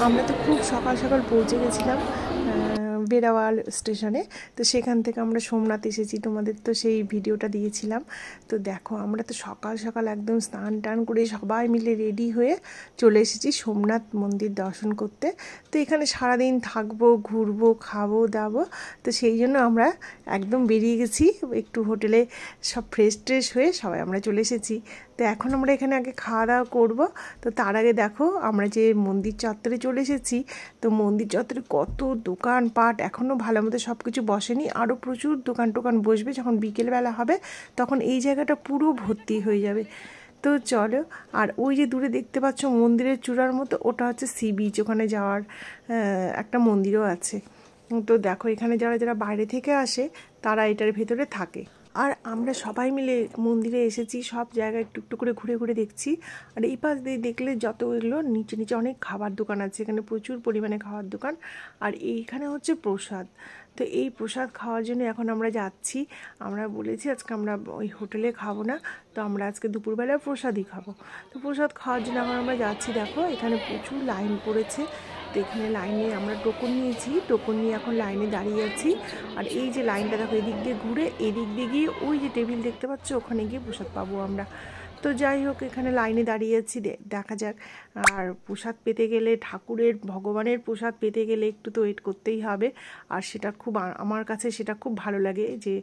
আমরা তো খুব সকাল সকাল পৌঁছে গেছিলাম বেড়াওয়াল স্টেশনে। তো সেখান থেকে আমরা সোমনাথ এসেছি, তোমাদের তো সেই ভিডিওটা দিয়েছিলাম। তো দেখো আমরা তো সকাল সকাল একদম স্নান টান করে সবাই মিলে রেডি হয়ে চলে এসেছি সোমনাথ মন্দির দর্শন করতে। তো এখানে সারাদিন থাকবো, ঘুরবো, খাবো দাবো। তো সেই জন্য আমরা একদম বেরিয়ে গেছি, একটু হোটেলে সব ফ্রেশ ট্রেশ হয়ে সবাই আমরা চলে এসেছি। তো এখন আমরা এখানে আগে খাওয়া দাওয়া করবো। তো তার আগে দেখো আমরা যে মন্দির চত্বরে চলে এসেছি। তো মন্দির চত্বরে কত দোকানপাট, এখনও ভালো মতো সব কিছু বসেনি, আরও প্রচুর দোকান টোকান বসবে। যখন বিকেলবেলা হবে তখন এই জায়গাটা পুরো ভর্তি হয়ে যাবে। তো চলো, আর ওই যে দূরে দেখতে পাচ্ছ মন্দিরের চূড়ার মতো, ওটা হচ্ছে সি বিচ, ওখানে যাওয়ার একটা মন্দিরও আছে। তো দেখো এখানে যারা যারা বাইরে থেকে আসে তারা এটার ভেতরে থাকে। আর আমরা সবাই মিলে মন্দিরে এসেছি, সব জায়গায় একটু একটু করে ঘুরে ঘুরে দেখছি। আর এই পাশ দিয়ে দেখলে যত এগুলো নিচে নিচে অনেক খাবার দোকান আছে, এখানে প্রচুর পরিমাণে খাওয়ার দোকান। আর এইখানে হচ্ছে প্রসাদ। তো এই প্রসাদ খাওয়ার জন্য এখন আমরা যাচ্ছি। আমরা বলেছি আজকে আমরা ওই হোটেলে খাবো না, তো আমরা আজকে দুপুরবেলায় প্রসাদই খাবো। তো প্রসাদ খাওয়ার জন্য এখন আমরা যাচ্ছি। দেখো এখানে প্রচুর লাইন পড়েছে। তো এখানে লাইনে আমরা টোকন নিয়েছি, টোকন নিয়ে এখন লাইনে দাঁড়িয়ে আছি। আর এই যে লাইনটা দেখো, এদিক দিয়ে ঘুরে এদিক দিয়ে গিয়ে ওই যে টেবিল দেখতে পাচ্ছ, ওখানে গিয়ে প্রসাদ পাবো আমরা। তো যাই হোক এখানে লাইনে দাঁড়িয়ে আছি, দেখা যাক। আর প্রসাদ পেতে গেলে, ঠাকুরের ভগবানের প্রসাদ পেতে গেলে একটু তো ওয়েট করতেই হবে। আর সেটা খুব, আমার কাছে সেটা খুব ভালো লাগে যে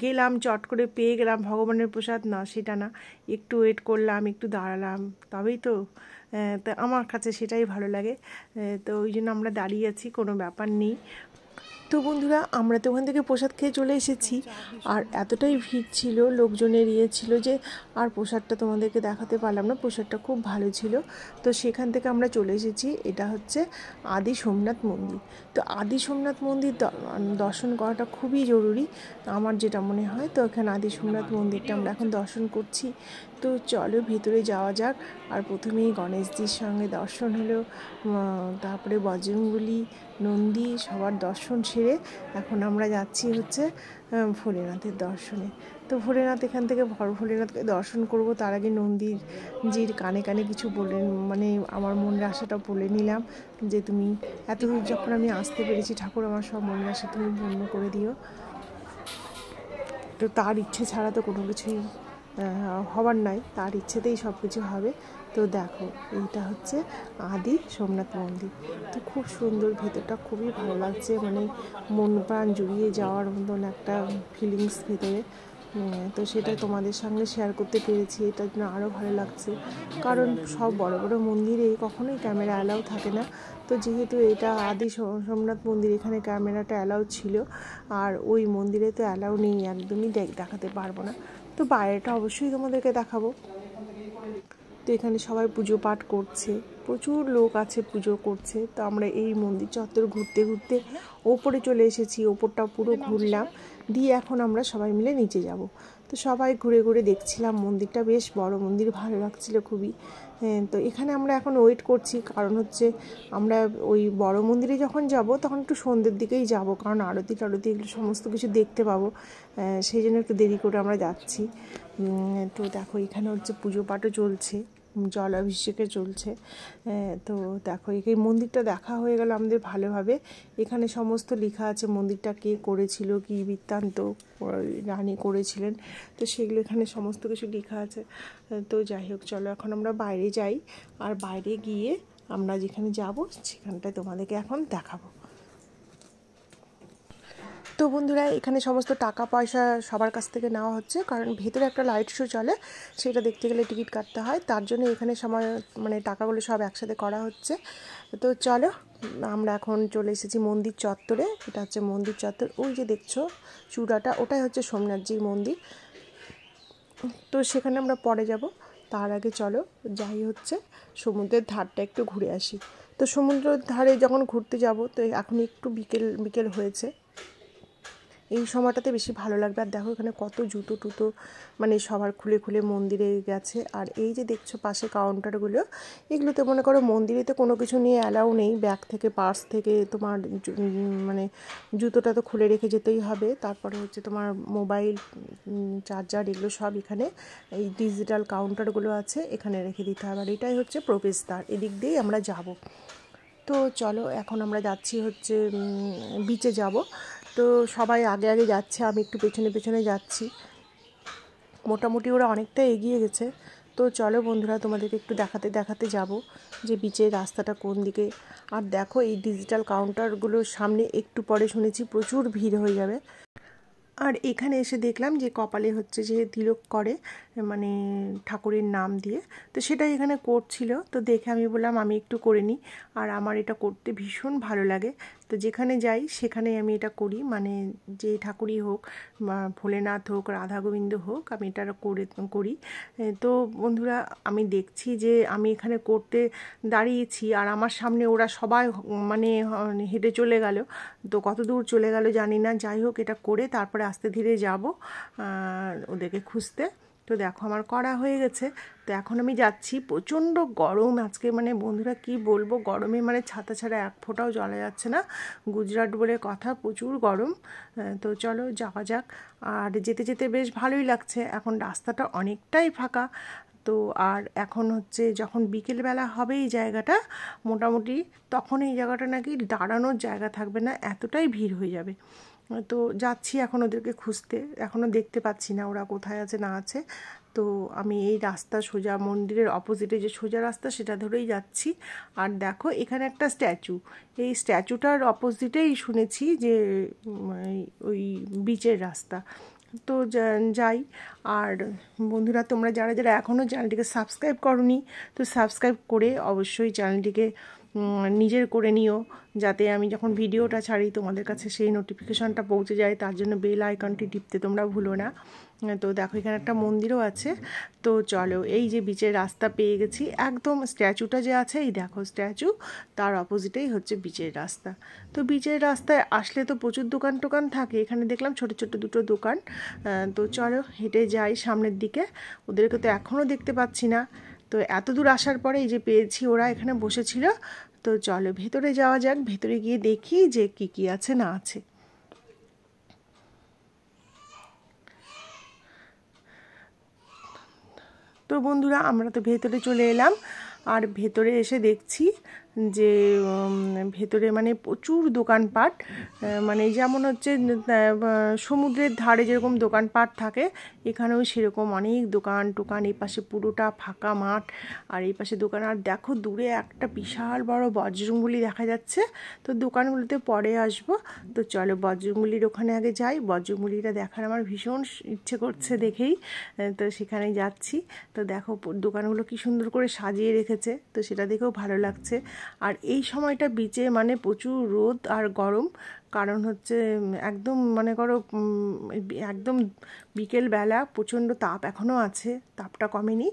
গেলাম চট করে পেয়ে গেলাম ভগবানের প্রসাদ, না সেটা না, একটু ওয়েট করলাম, একটু দাঁড়ালাম, তবেই তো। তো আমার কাছে সেটাই ভালো লাগে। তো ওই জন্য আমরা দাঁড়িয়ে আছি, কোনো ব্যাপার নেই। তো বন্ধুরা আমরা তো ওখান থেকে প্রসাদ খেয়ে চলে এসেছি। আর এতটাই ভিড় ছিল, লোকজনের ছিল যে আর প্রসাদটা তোমাদেরকে দেখাতে পারলাম না। প্রসাদটা খুব ভালো ছিল। তো সেখান থেকে আমরা চলে এসেছি, এটা হচ্ছে আদি সোমনাথ মন্দির। তো আদি সোমনাথ মন্দির দর্শন করাটা খুবই জরুরি আমার যেটা মনে হয়। তো এখানে আদি সোমনাথ মন্দিরটা আমরা এখন দর্শন করছি। তো চলো ভেতরে যাওয়া যাক। আর প্রথমেই গণেশজির সঙ্গে দর্শন হলো, তারপরে বজরংবলী, নন্দী সবার দর্শন সেরে এখন আমরা যাচ্ছি হচ্ছে ভোলেনাথের দর্শনে। তো ভোলেনাথ এখান থেকে ভোলেনাথকে দর্শন করব, তার আগে নন্দীজির কানে কানে কিছু বলে, মানে আমার মনের আশাটা বলে নিলাম যে তুমি এতদূর যখন আমি আসতে পেরেছি, ঠাকুর আমার সব মনের আশা তুমি পূর্ণ করে দিও। তো তার ইচ্ছে ছাড়া তো কোনো কিছুই হবার নাই, তার ইচ্ছেতেই সব কিছু হবে। তো দেখো এইটা হচ্ছে আদি সোমনাথ মন্দির। তো খুব সুন্দর, ভেতরটা খুবই ভালো লাগছে, মানে মন প্রাণ জুড়িয়ে যাওয়ার মতন একটা ফিলিংস ভেতরে। তো সেটা তোমাদের সঙ্গে শেয়ার করতে পেরেছি, এটার জন্য আরও ভালো লাগছে। কারণ সব বড় বড় মন্দিরে কখনোই ক্যামেরা অ্যালাউ থাকে না। তো যেহেতু এটা আদি সোমনাথ মন্দির, এখানে ক্যামেরাটা অ্যালাউ ছিল, আর ওই মন্দিরে তো অ্যালাউ নেই, একদমই দেখাতে পারবো না। তো বাইরেটা অবশ্যই তোমাদেরকে দেখাবো। তো এখানে সবাই পুজো পাঠ করছে, প্রচুর লোক আছে পুজো করছে। তো আমরা এই মন্দির চত্বর ঘুরতে ঘুরতে ওপরে চলে এসেছি, ওপরটা পুরো ঘুরলাম, দিয়ে এখন আমরা সবাই মিলে নিচে যাব। তো সবাই ঘুরে ঘুরে দেখছিলাম মন্দিরটা, বেশ বড় মন্দির, ভালো লাগছিল খুবই। তো এখানে আমরা এখন ওয়েট করছি, কারণ হচ্ছে আমরা ওই বড় মন্দিরে যখন যাব তখন একটু সন্ধ্যের দিকেই যাব, কারণ আরতি টারতি এগুলো সমস্ত কিছু দেখতে পাবো, সেই জন্য একটু দেরি করে আমরা যাচ্ছি। তো দেখো এখানে হচ্ছে পুজো পাঠও চলছে, জল অভিষেকে চলছে। তো দেখো এই মন্দিরটা দেখা হয়ে গেল আমাদের ভালোভাবে। এখানে সমস্ত লেখা আছে মন্দিরটা কে করেছিল, কি বৃত্তান্ত রানী করেছিলেন, তো সেগুলো এখানে সমস্ত কিছু লেখা আছে। তো যাই হোক চলো এখন আমরা বাইরে যাই, আর বাইরে গিয়ে আমরা যেখানে যাব সেখানটায় তোমাদেরকে এখন দেখাবো। তো বন্ধুরা এখানে সমস্ত টাকা পয়সা সবার কাছ থেকে নেওয়া হচ্ছে, কারণ ভেতরে একটা লাইট শো চলে, সেটা দেখতে গেলে টিকিট কাটতে হয়, তার জন্য এখানে সময় মানে টাকাগুলো সব একসাথে করা হচ্ছে। তো চলো আমরা এখন চলে এসেছি মন্দির চত্বরে, এটা হচ্ছে মন্দির চত্বর, ওই যে দেখছো চূড়াটা, ওটাই হচ্ছে সোমনাথজির মন্দির। তো সেখানে আমরা পরে যাব, তার আগে চলো যাই হচ্ছে সমুদ্রের ধারটা একটু ঘুরে আসি। তো সমুদ্রের ধারে যখন ঘুরতে যাব, তো এখন একটু বিকেল বিকেল হয়েছে, এই সময়টাতে বেশি ভালো লাগবে। আর দেখো এখানে কত জুতো টুতো মানে সবার খুলে খুলে মন্দিরে গেছে। আর এই যে দেখছো পাশে কাউন্টারগুলো, এগুলোতে মনে করো মন্দিরে তো কোনো কিছু নিয়ে অ্যালাউ নেই, ব্যাগ থেকে পার্স থেকে তোমার মানে জুতোটা তো খুলে রেখে যেতেই হবে। তারপরে হচ্ছে তোমার মোবাইল, চার্জার, এগুলো সব এখানে এই ডিজিটাল কাউন্টারগুলো আছে, এখানে রেখে দিতে হবে। আর এটাই হচ্ছে প্রবেশদ্বার, এদিক দিয়েই আমরা যাব। তো চলো এখন আমরা যাচ্ছি হচ্ছে বিচে যাব। তো সবাই আগে আগে যাচ্ছে, আমি একটু পেছনে পেছনে যাচ্ছি। মোটামুটি ওরা অনেকটা এগিয়ে গেছে। তো চলো বন্ধুরা, তোমাদেরকে একটু দেখাতে দেখাতে যাব যে বিচের রাস্তাটা কোন দিকে। আর দেখো এই ডিজিটাল কাউন্টারগুলোর সামনে একটু পরে শুনেছি প্রচুর ভিড় হয়ে যাবে। আর এখানে এসে দেখলাম যে কপালে হচ্ছে যে তিলক করে, মানে ঠাকুরের নাম দিয়ে, তো সেটাই এখানে করছিল। তো দেখে আমি বললাম আমি একটু করে নিই। আর আমার এটা করতে ভীষণ ভালো লাগে, তো যেখানে যাই সেখানে আমি এটা করি, মানে যে ঠাকুরই হোক, ভোলেনাথ হোক, রাধা গোবিন্দ হোক, আমি এটা করি। তো বন্ধুরা, আমি দেখছি যে আমি এখানে করতে দাঁড়িয়েছি আর আমার সামনে ওরা সবাই মানে হেঁটে চলে গেল। তো কত দূর চলে গেল জানি না, যাই হোক এটা করে তারপরে আস্তে ধীরে যাব ওদেরকে খুঁজতে। তো দেখো আমার করা হয়ে গেছে। তো এখন আমি যাচ্ছি, প্রচণ্ড গরম আজকে, মানে বন্ধুরা কি বলবো, গরমে মানে ছাতা ছাড়া এক ফোঁটাও জ্বলা যাচ্ছে না। গুজরাট বলে কথা, প্রচুর গরম। তো চলো যাওয়া যাক। আর যেতে যেতে বেশ ভালোই লাগছে, এখন রাস্তাটা অনেকটাই ফাঁকা। তো আর এখন হচ্ছে যখন বিকেলবেলা হবে এই জায়গাটা মোটামুটি, তখন এই জায়গাটা নাকি দাঁড়ানোর জায়গা থাকবে না, এতটাই ভিড় হয়ে যাবে। তো যাচ্ছি এখন ওদেরকে খুঁজতে, এখনও দেখতে পাচ্ছি না ওরা কোথায় আছে না আছে। তো আমি এই রাস্তা সোজা মন্দিরের অপোজিটে যে সোজা রাস্তা সেটা ধরেই যাচ্ছি। আর দেখো এখানে একটা স্ট্যাচু, এই স্ট্যাচুটার অপোজিটেই শুনেছি যে ওই বিচের রাস্তা। তো যাই। আর বন্ধুরা, তোমরা যারা যারা এখনও চ্যানেলটিকে সাবস্ক্রাইব করোনি, তো সাবস্ক্রাইব করে অবশ্যই চ্যানেলটিকে নিজের করে নিও, যাতে আমি যখন ভিডিওটা ছাড়ি তোমাদের কাছে সেই নোটিফিকেশনটা পৌঁছে যায়। তার জন্য বেল আইকনটি টিপতে তোমরা ভুলো না। তো দেখো এখানে একটা মন্দিরও আছে। তো চলো, এই যে বিচের রাস্তা পেয়ে গেছি, একদম স্ট্যাচুটা যে আছে, এই দেখো স্ট্যাচু, তার অপোজিটেই হচ্ছে বিচের রাস্তা। তো বিচের রাস্তায় আসলে তো প্রচুর দোকান টোকান থাকে, এখানে দেখলাম ছোট ছোট দুটো দোকান। তো চলো হেঁটে যাই সামনের দিকে, ওদেরকে তো এখনও দেখতে পাচ্ছি না। তো এত দূর আসার পরে এই যে পেয়েছি, ওরা এখানে বসেছিল। তো চলো ভেতরে যাওয়া যাক, ভেতরে গিয়ে দেখি যে কি কি আছে না আছে। তো বন্ধুরা, আমরা তো ভেতরে চলে এলাম। আর ভেতরে এসে দেখছি যে ভেতরে মানে প্রচুর দোকানপাট, মানে যেমন হচ্ছে সমুদ্রের ধারে যেরকম দোকানপাট থাকে, এখানেও সেরকম অনেক দোকান টোকান। এই পাশে পুরোটা ফাঁকা মাঠ, আর এই পাশে দোকান। আর দেখো দূরে একটা বিশাল বড় বজরংবলী দেখা যাচ্ছে। তো দোকানগুলোতে পরে আসবো। তো চলো বজরংবলীর ওখানে আগে যাই, বজরংবলীটা দেখার আমার ভীষণ ইচ্ছে করছে দেখেই। তো সেখানে যাচ্ছি। তো দেখো দোকানগুলো কি সুন্দর করে সাজিয়ে রেখেছে, তো সেটা দেখেও ভালো লাগছে। আর এই সময়টা বিচে মানে প্রচুর রোদ আর গরম, কারণ হচ্ছে একদম মনে করো একদম বিকেলবেলা, প্রচণ্ড তাপ এখনও আছে, তাপটা কমেনি।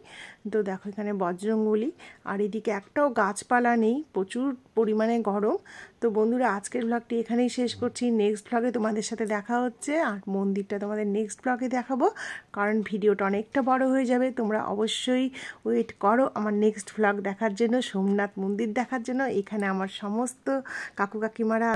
তো দেখো এখানে বজরংবলী, আর এদিকে একটাও গাছপালা নেই, প্রচুর পরিমাণে গরম। তো বন্ধুরা, আজকের ব্লগটি এখানেই শেষ করছি। নেক্সট ব্লগে তোমাদের সাথে দেখা হচ্ছে, আর মন্দিরটা তোমাদের নেক্সট ব্লগে দেখাবো, কারণ ভিডিওটা অনেকটা বড় হয়ে যাবে। তোমরা অবশ্যই ওয়েট করো আমার নেক্সট ব্লগ দেখার জন্য, সোমনাথ মন্দির দেখার জন্য। এখানে আমার সমস্ত কাকু কাকিমারা